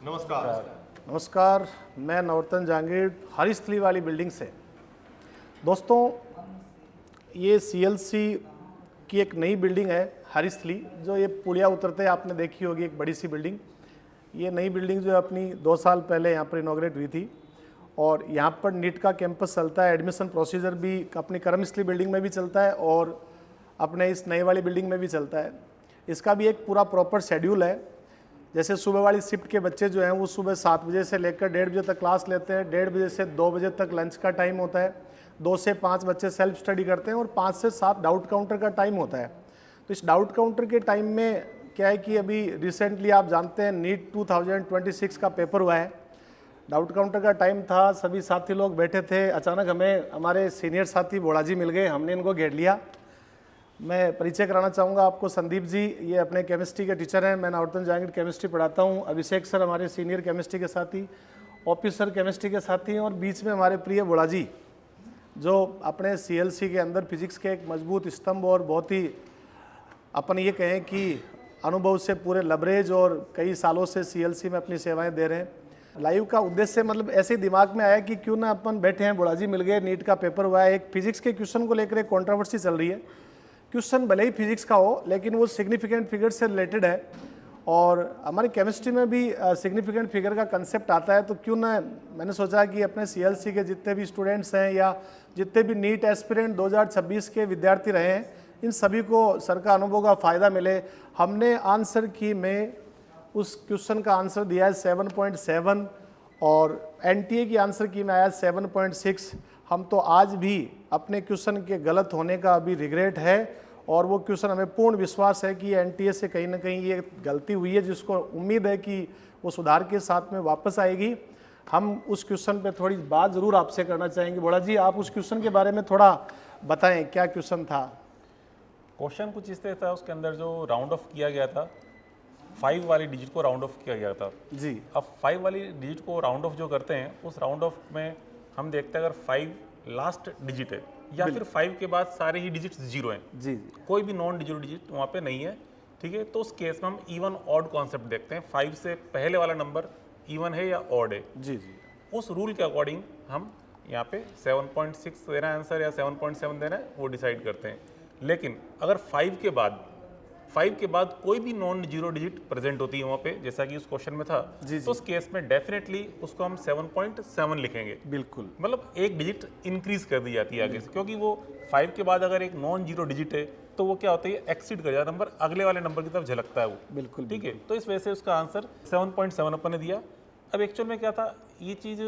नमस्कार। नमस्कार, मैं नवरत्न जहांगीर हरीस्थली वाली बिल्डिंग से। दोस्तों, ये सीएलसी की एक नई बिल्डिंग है हरीस्थली, जो ये पुलिया उतरते आपने देखी होगी, एक बड़ी सी बिल्डिंग। ये नई बिल्डिंग जो है अपनी 2 साल पहले यहाँ पर इनॉग्रेट हुई थी और यहाँ पर नीट का कैंपस चलता है। एडमिशन प्रोसीजर भी अपनी करमस्थली बिल्डिंग में भी चलता है और अपने इस नई वाली बिल्डिंग में भी चलता है। इसका भी एक पूरा प्रॉपर शेड्यूल है। जैसे सुबह वाली शिफ्ट के बच्चे जो हैं वो सुबह 7 बजे से लेकर 1:30 बजे तक क्लास लेते हैं। 1:30 बजे से 2 बजे तक लंच का टाइम होता है। 2 से 5 बच्चे सेल्फ स्टडी करते हैं और 5 से 7 डाउट काउंटर का टाइम होता है। तो इस डाउट काउंटर के टाइम में क्या है कि अभी रिसेंटली आप जानते हैं नीट 2026 का पेपर हुआ है। डाउट काउंटर का टाइम था, सभी साथी लोग बैठे थे। अचानक हमें हमारे सीनियर साथी बोड़ा जी मिल गए, हमने इनको घेर लिया। मैं परिचय कराना चाहूँगा आपको, संदीप जी ये अपने केमिस्ट्री के टीचर हैं। मैं नवरत्न जहांगीर केमिस्ट्री पढ़ाता हूँ। अभिषेक सर हमारे सीनियर केमिस्ट्री के साथी, ऑफिसर केमिस्ट्री के साथी हैं और बीच में हमारे प्रिय बोड़ा जी, जो अपने सीएलसी के अंदर फिजिक्स के एक मजबूत स्तंभ और बहुत ही अपन ये कहें कि अनुभव से पूरे लबरेज और कई सालों से सीएलसी में अपनी सेवाएँ दे रहे हैं। लाइव का उद्देश्य मतलब ऐसे ही दिमाग में आया कि क्यों ना अपन बैठे हैं, बोड़ा जी मिल गए, नीट का पेपर हुआ है, एक फिजिक्स के क्वेश्चन को लेकर एक कॉन्ट्रोवर्सी चल रही है। क्वेश्चन भले ही फिजिक्स का हो लेकिन वो सिग्निफिकेंट फिगर से रिलेटेड है और हमारी केमिस्ट्री में भी सिग्निफिकेंट फिगर का कंसेप्ट आता है। तो क्यों ना, मैंने सोचा कि अपने सीएलसी के जितने भी स्टूडेंट्स हैं या जितने भी नीट एस्पिरेंट 2026 के विद्यार्थी रहे हैं, इन सभी को सर का अनुभव का फ़ायदा मिले। हमने आंसर की में उस क्वेश्चन का आंसर दिया है 7.7 और एनटीए की आंसर की में आया 7.6। हम तो आज भी अपने क्वेश्चन के गलत होने का अभी रिग्रेट है और वो क्वेश्चन हमें पूर्ण विश्वास है कि एनटीए से कहीं ना कहीं ये गलती हुई है, जिसको उम्मीद है कि वो सुधार के साथ में वापस आएगी। हम उस क्वेश्चन पे थोड़ी बात ज़रूर आपसे करना चाहेंगे। बोड़ा जी, आप उस क्वेश्चन के बारे में थोड़ा बताएं, क्या क्वेश्चन था? क्वेश्चन कुछ इस तरह था, उसके अंदर जो राउंड ऑफ किया गया था, 5 वाली डिजिट को राउंड ऑफ किया गया था जी। अब 5 वाली डिजिट को राउंड ऑफ जो करते हैं, उस राउंड ऑफ में हम देखते हैं अगर 5 लास्ट डिजिट है या फिर 5 के बाद सारे ही डिजिट्स 0 हैं, जी, कोई भी नॉन डिजिट डिजिट वहाँ पे नहीं है, ठीक है, तो उस केस में हम इवन ऑड कॉन्सेप्ट देखते हैं। 5 से पहले वाला नंबर इवन है या ऑड है। जी जी। उस रूल के अकॉर्डिंग हम यहाँ पे 7.6 देना है आंसर या 7.7 देना है, वो डिसाइड करते हैं। लेकिन अगर 5 के बाद कोई भी नॉन जीरो डिजिट प्रेजेंट होती है वहाँ पे, जैसा कि उस क्वेश्चन में था, तो उस केस में डेफिनेटली उसको हम 7.7 लिखेंगे। बिल्कुल, मतलब एक डिजिट इंक्रीज कर दी जाती है आगे से, क्योंकि वो 5 के बाद अगर एक नॉन जीरो डिजिट है तो वो क्या होता है, एक्सीड कर जाता है नंबर, अगले वाले नंबर की तरफ झलकता है वो। बिल्कुल, ठीक है, तो इस वजह से उसका आंसर 7.7 अपन ने दिया। अब एक्चुअल में क्या था, ये चीज़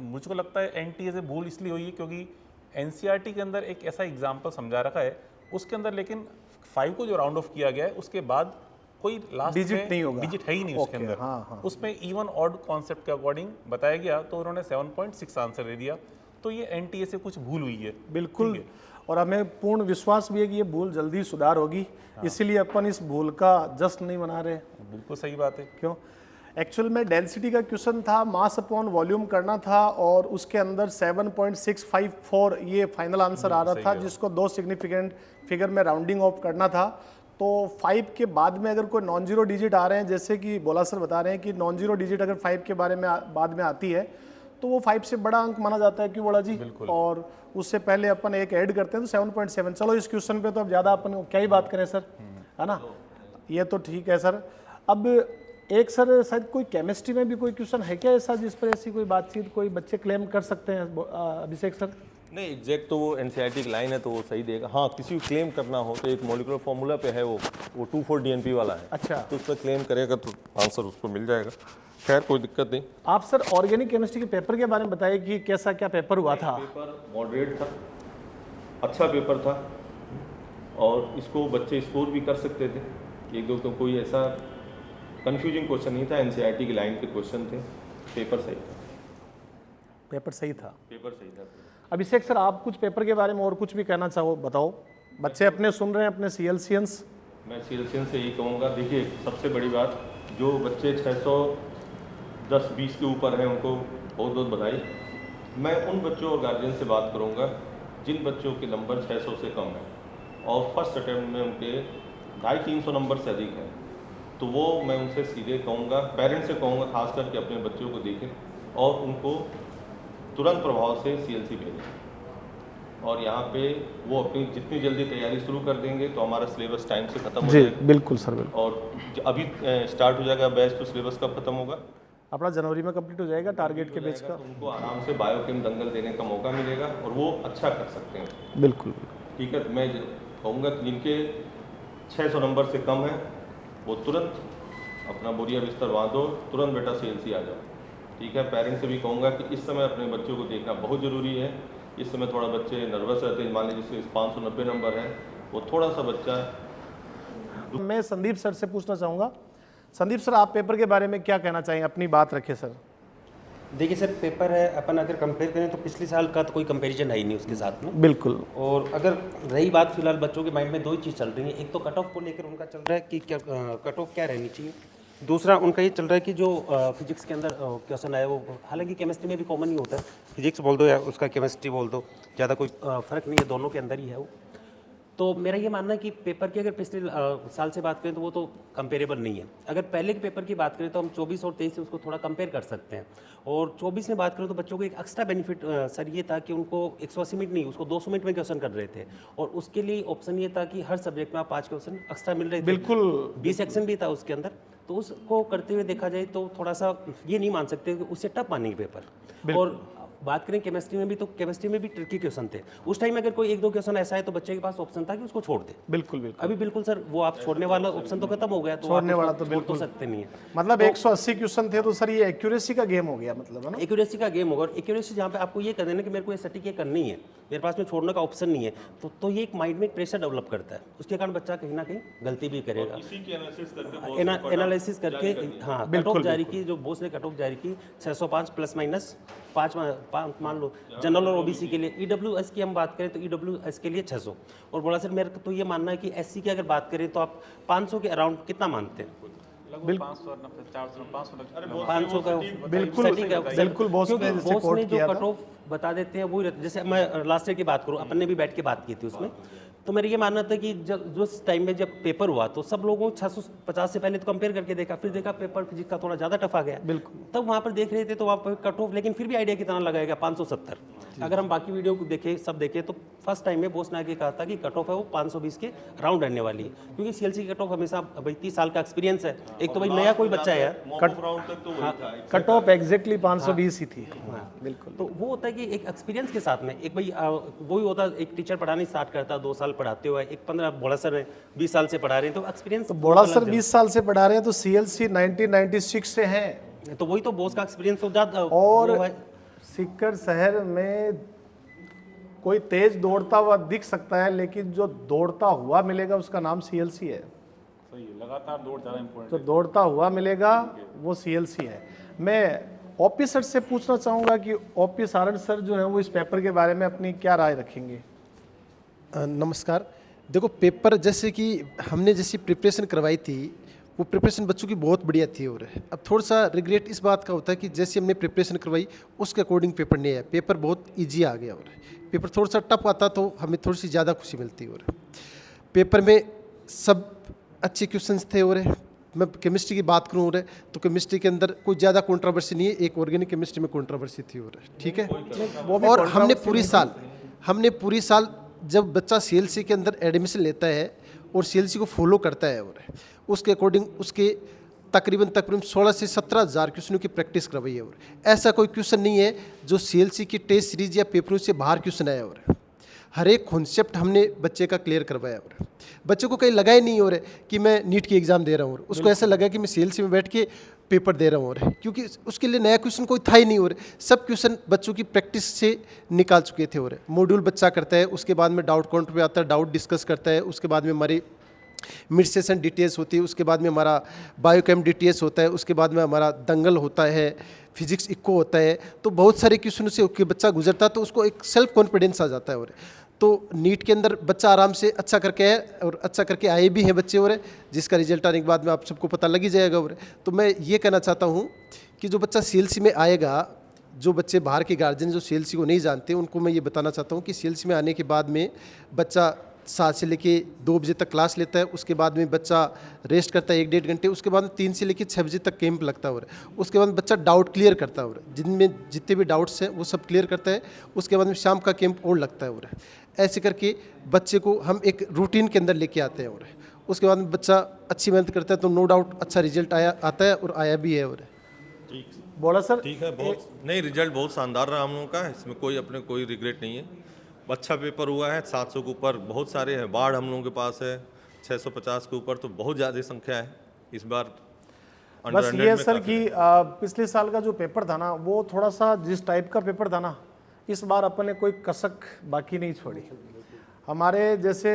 मुझको लगता है एनटीए से भूल इसलिए हुई है क्योंकि एनसीईआरटी के अंदर एक ऐसा एग्जाम्पल समझा रखा है, उसके अंदर लेकिन 5 को जो राउंड ऑफ किया गया है उसके बाद कोई लास्ट डिजिट नहीं होगा, डिजिट है ही नहीं उसके अंदर। हाँ। उसमें इवन ऑड कॉन्सेप्ट के अकॉर्डिंग बताया गया, तो उन्होंने 7.6 आंसर दे दिया। तो ये एनटीए से कुछ भूल हुई है। बिल्कुल, और हमें पूर्ण विश्वास भी है कि ये भूल जल्दी सुधार होगी। इसीलिए अपन इस भूल का जश्न नहीं मना रहे। बिल्कुल सही बात है। क्यों? एक्चुअल में डेंसिटी का क्वेश्चन था, मास अपॉन वॉल्यूम करना था और उसके अंदर 7.654 ये फाइनल आंसर आ रहा था, जिसको 2 सिग्निफिकेंट फिगर में राउंडिंग ऑफ करना था। तो 5 के बाद में अगर कोई नॉन जीरो डिजिट आ रहे हैं, जैसे कि बोला सर बता रहे हैं कि नॉन जीरो डिजिट अगर 5 के बारे में बाद में आती है तो वो 5 से बड़ा अंक माना जाता है। क्यों बोला जी? और उससे पहले अपन एक ऐड करते हैं तो 7.7। चलो इस क्वेश्चन पे तो अब ज़्यादा अपन क्या ही बात करें सर, है ना? ये तो ठीक है सर। अब एक सर शायद कोई केमिस्ट्री में भी कोई क्वेश्चन है क्या ऐसा जिस पर ऐसी कोई बातचीत कोई बच्चे क्लेम कर सकते हैं? अभिषेक सर? नहीं, एग्जैक्ट तो वो एनसीईआरटी की लाइन है तो वो सही देगा। हाँ, किसी को क्लेम करना हो तो एक मॉलिक्यूलर फार्मूला पे है, वो 2,4-DNP वाला है। अच्छा, तो उस पर क्लेम करेगा तो आंसर उसको मिल जाएगा। खैर कोई दिक्कत नहीं। आप सर ऑर्गेनिक केमिस्ट्री के पेपर के बारे में बताइए कि कैसा क्या पेपर हुआ था? पेपर मॉडरेट था, अच्छा पेपर था और इसको बच्चे स्कोर भी कर सकते थे। एक दो तो कोई ऐसा कंफ्यूजिंग क्वेश्चन नहीं था, एनसीईआरटी की लाइन के क्वेश्चन थे। पेपर सही था। पेपर सही था। पेपर सही था। अभिषेक सर, आप कुछ पेपर के बारे में और कुछ भी कहना चाहो, बताओ। बच्चे अपने सुन रहे हैं, अपने सीएलसीएंस। मैं सीएलसीएंस से यही कहूँगा, देखिए सबसे बड़ी बात, जो बच्चे 610-20 के ऊपर हैं उनको बहुत बहुत बधाई। मैं उन बच्चों और गार्जियन से बात करूँगा जिन बच्चों के नंबर 600 से कम हैं और फर्स्ट अटैम्प्ट में उनके 250-300 नंबर से अधिक हैं, तो वो मैं उनसे सीधे कहूँगा, पेरेंट्स से कहूँगा खास करके अपने बच्चों को देखें और उनको तुरंत प्रभाव से CLC भेजें। और यहाँ पे वो अपनी जितनी जल्दी तैयारी शुरू कर देंगे तो हमारा सिलेबस टाइम से ख़त्म हो जी जाएगा। बिल्कुल सर, बिल्कुल। और अभी स्टार्ट हो जाएगा बैच, तो सिलेबस कब खत्म होगा? अपना जनवरी में कंप्लीट हो जाएगा टारगेट के बेच का। तो उनको आराम से बायोकेम दंगल देने का मौका मिलेगा और वो अच्छा कर सकते हैं। बिल्कुल। ठीक है, मैं कहूँगा कि जिनके 600 नंबर से कम है वो तुरंत अपना बोरिया बिस्तर बांधो, तुरंत बेटा CLC आ जाओ। ठीक है, पेरेंट्स से भी कहूँगा कि इस समय अपने बच्चों को देखना बहुत ज़रूरी है। इस समय थोड़ा बच्चे नर्वस रहते हैं, मान लीजिए जिसके 590 नंबर है, वो थोड़ा सा बच्चा। मैं संदीप सर से पूछना चाहूँगा, संदीप सर आप पेपर के बारे में क्या कहना चाहेंगे, अपनी बात रखिए सर। देखिए सर, पेपर है, अपन अगर कंपेयर करें तो पिछले साल का तो कोई कंपैरिजन है ही नहीं उसके साथ में। बिल्कुल। और अगर रही बात फिलहाल बच्चों के माइंड में दो ही चीज़ चल रही है, एक तो कट ऑफ को लेकर उनका चल रहा है कि क्या कट ऑफ क्या रहनी चाहिए, दूसरा उनका ये चल रहा है कि जो फिजिक्स के अंदर क्वेश्चन आया वो, हालांकि केमिस्ट्री में भी कॉमन ही होता है, फिजिक्स बोल दो या उसका केमिस्ट्री बोल दो, ज़्यादा कोई फ़र्क नहीं है, दोनों के अंदर ही है वो। तो मेरा ये मानना है कि पेपर की अगर पिछले साल से बात करें तो वो तो कंपेरेबल नहीं है। अगर पहले के पेपर की बात करें तो हम 24 और 23 से उसको थोड़ा कंपेयर कर सकते हैं। और 24 में बात करें तो बच्चों को एक एक्स्ट्रा बेनिफिट सर ये था कि उनको 180 मिनट नहीं, उसको 200 मिनट में क्वेश्चन कर रहे थे, और उसके लिए ऑप्शन ये था कि हर सब्जेक्ट में आप 5 क्वेश्चन एक्स्ट्रा मिल रहे थे। बिल्कुल। 20 सेक्शन भी था उसके अंदर, तो उसको करते हुए देखा जाए तो थोड़ा सा ये नहीं मान सकते कि उससे टफ मानेंगे पेपर। और बात करें केमिस्ट्री में भी, तो केमिस्ट्री में भी ट्रिकी क्वेश्चन थे उस टाइम। अगर कोई एक दो क्वेश्चन ऐसा है तो बच्चे के पास ऑप्शन था कि उसको छोड़ दे। बिल्कुल बिल्कुल। अभी बिल्कुल सर वो आप छोड़ने वाला ऑप्शन तो खत्म हो गया, तो छोड़ने आप वाला उसको तो छोड़ बिल्कुल सकते नहीं है। मतलब 180 क्वेश्चन थे तो सर ये एक्यूरेसी का गेम हो गया, मतलब है ना। एक्यूरेसी का गेम होगा, और एक्यूरेसी जहाँ पे आपको ये कर देना कि मेरे को ये सटीक ये करनी है, मेरे पास में छोड़ने का ऑप्शन नहीं है, तो ये एक माइंड में एक प्रेशर डेवलप करता है, उसके कारण बच्चा कहीं ना कहीं गलती भी करेगा। इसी की एनालिसिस करके हाँ कट ऑफ जारी की, जो बोस ने कट ऑफ जारी की 605 प्लस माइनस 5 मान लो जनरल और OBC के लिए। EWS की हम बात करें तो EWS के लिए 600। और बोला सर मेरे को तो ये मानना है कि SC की अगर बात करें तो आप 500 के अराउंड कितना मानते हैं? 500 का बिल्कुल सटीक है। बिल्कुल। बॉस क्योंकि ने जैसे बॉस कोट ने जो किया कट था, ऑफ बता देते हैं वो, जैसे मैं लास्ट ईयर की बात करूं, अपन ने भी बैठ के बात की थी उसमें, तो मेरा ये मानना था कि जब जो टाइम में जब पेपर हुआ तो सब लोगों 650 से पहले तो कंपेयर करके देखा, फिर देखा पेपर फिजिक्स का थोड़ा ज़्यादा टफ आ गया। बिल्कुल। तब वहाँ पर देख रहे थे तो वहाँ पर कट ऑफ, लेकिन फिर भी आइडिया कितना लगाएगा 570। अगर हम बाकी वीडियो को देखें, सब देखें, तो फर्स्ट टाइम में बोस ने आगे कहा था कि कट ऑफ है वो 520 के राउंड रहने वाली है, क्योंकि CLC की कट ऑफ हमेशा भाई 30 साल का एक्सपीरियंस है, एक तो भाई नया कोई बच्चा है यार, कट ऑफ एग्जैक्टली 520 ही थी। बिल्कुल। तो वो होता है कि एक एक्सपीरियंस के साथ में एक भाई वही होता है, एक टीचर पढ़ाने स्टार्ट करता है 2 साल पढ़ाते हुए, एक 15 बोला सर है 20 साल से पढ़ा रहे हैं, तो एक्सपीरियंस तो बोड़ा सर 20 साल से पढ़ा रहे हैं, तो CLC 1996 से हैं, तो वही तो बॉस का एक्सपीरियंस हो जाता। और सीकर शहर में कोई तेज दौड़ता हुआ दिख सकता है, लेकिन जो दौड़ता हुआ मिलेगा उसका नाम CLC है। सही है, लगातार दौड़ ज़्यादा इम्पोर्टेंट। जो दौड़ता हुआ मिलेगा वो CLC है। मैं OP सर से पूछना चाहूँगा कि OP सारण सर जो है वो इस पेपर के बारे में अपनी क्या राय रखेंगे। नमस्कार। देखो, पेपर जैसे कि हमने जैसी प्रिपरेशन करवाई थी वो प्रिपरेशन बच्चों की बहुत बढ़िया थी, और अब थोड़ा सा रिग्रेट इस बात का होता है कि जैसे हमने प्रिपरेशन करवाई उसके अकॉर्डिंग पेपर नहीं आया, पेपर बहुत इजी आ गया, और पेपर थोड़ा सा टफ आता तो हमें थोड़ी सी ज़्यादा खुशी मिलती। और पेपर में सब अच्छे क्वेश्चंस थे, और मैं केमिस्ट्री की बात करूँ और तो केमिस्ट्री के अंदर कोई ज़्यादा कंट्रोवर्सी नहीं है, एक ऑर्गेनिक केमिस्ट्री में कंट्रोवर्सी थी, और ठीक है। और हमने पूरी साल जब बच्चा CLC के अंदर एडमिशन लेता है और CLC को फॉलो करता है, और उसके अकॉर्डिंग उसके तकरीबन 16 से 17 हज़ार क्वेश्चनों की प्रैक्टिस करवाई है, और ऐसा कोई क्वेश्चन नहीं है जो CLC की टेस्ट सीरीज या पेपरों से बाहर क्वेश्चन आया, और हर एक कॉन्सेप्ट हमने बच्चे का क्लियर करवाया, और बच्चे को कहीं लगा ही नहीं हो रहा है कि मैं नीट की एग्ज़ाम दे रहा हूँ, और उसको ऐसा लगा कि मैं CLC में बैठ के पेपर दे रहा हूँ, और क्योंकि उसके लिए नया क्वेश्चन कोई था ही नहीं, और सब क्वेश्चन बच्चों की प्रैक्टिस से निकाल चुके थे। और मॉड्यूल बच्चा करता है, उसके बाद में डाउट काउंटर पे आता है, डाउट डिस्कस करता है, उसके बाद में हमारी मिड सेशन डिटेल्स होती है, उसके बाद में हमारा बायोकेम डिटेल्स होता है, उसके बाद में हमारा दंगल होता है, फिजिक्स इको होता है, तो बहुत सारे क्वेश्चन से बच्चा गुजरता है, तो उसको एक सेल्फ कॉन्फिडेंस आ जाता है। और तो नीट के अंदर बच्चा आराम से अच्छा करके है, और अच्छा करके आए भी हैं बच्चे, और जिसका रिजल्ट आने के बाद में आप सबको पता लग ही जाएगा। और तो मैं ये कहना चाहता हूँ कि जो बच्चा CLC में आएगा, जो बच्चे बाहर के गार्जियन जो CLC को नहीं जानते, उनको मैं ये बताना चाहता हूँ कि CLC में आने के बाद में बच्चा 7 से लेके 2 बजे तक क्लास लेता है, उसके बाद में बच्चा रेस्ट करता है 1-1.5 घंटे, उसके बाद में 3 से लेके 6 बजे तक कैंप लगता है और उसके बाद बच्चा डाउट क्लियर करता है और जिनमें जितने भी डाउट्स हैं वो सब क्लियर करता है। उसके बाद में शाम का कैंप और लगता है और ऐसे करके बच्चे को हम एक रूटीन के अंदर लेके आते हैं और उसके बाद में बच्चा अच्छी मेहनत करता है तो नो डाउट अच्छा रिजल्ट आता है और आया भी है। और बोला सर। ठीक है, बहुत नहीं, रिजल्ट बहुत शानदार रहा हम लोगों का, इसमें कोई रिग्रेट नहीं है। अच्छा पेपर हुआ है, 700 के ऊपर बहुत सारे हैं, बाढ़ हम लोगों के पास है 650 के ऊपर, तो बहुत ज़्यादा संख्या है इस बार। बस 100 ये में सर काफ़ी कि पिछले साल का जो पेपर था ना, वो थोड़ा सा जिस टाइप का पेपर था ना, इस बार अपन ने कोई कसक बाकी नहीं छोड़ी। हमारे जैसे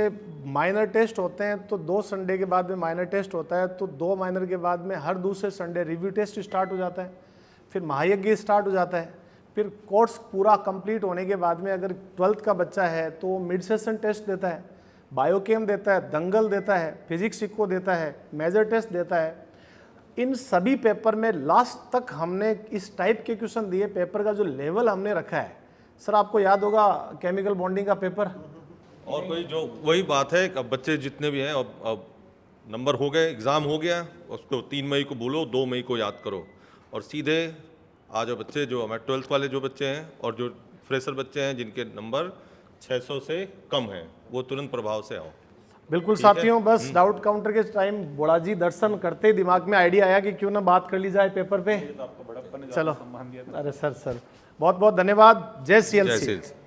माइनर टेस्ट होते हैं तो 2 संडे के बाद में माइनर टेस्ट होता है, तो 2 माइनर के बाद में हर दूसरे संडे रिव्यू टेस्ट स्टार्ट हो जाता है, फिर महायज्ञ स्टार्ट हो जाता है, फिर कोर्स पूरा कंप्लीट होने के बाद में अगर 12th का बच्चा है तो मिड सेशन टेस्ट देता है, बायोकेम देता है, दंगल देता है, फिजिक्स इको देता है, मेजर टेस्ट देता है। इन सभी पेपर में लास्ट तक हमने इस टाइप के क्वेश्चन दिए। पेपर का जो लेवल हमने रखा है सर, आपको याद होगा केमिकल बॉन्डिंग का पेपर, और कोई जो वही बात है कि अब बच्चे जितने भी हैं अब नंबर हो गए, एग्ज़ाम हो गया, उसको 3 मई को बोलो, 2 मई को याद करो और सीधे आ जाओ बच्चे, जो हमारे 12th वाले जो बच्चे हैं और जो फ्रेशर बच्चे हैं जिनके नंबर 600 से कम हैं, वो तुरंत प्रभाव से आओ। बिल्कुल साथियों। बस डाउट काउंटर के टाइम बोड़ा जी दर्शन करते ही दिमाग में आइडिया आया कि क्यों ना बात कर ली जाए पेपर पे। चलो, अरे सर बहुत बहुत धन्यवाद। जय CLC।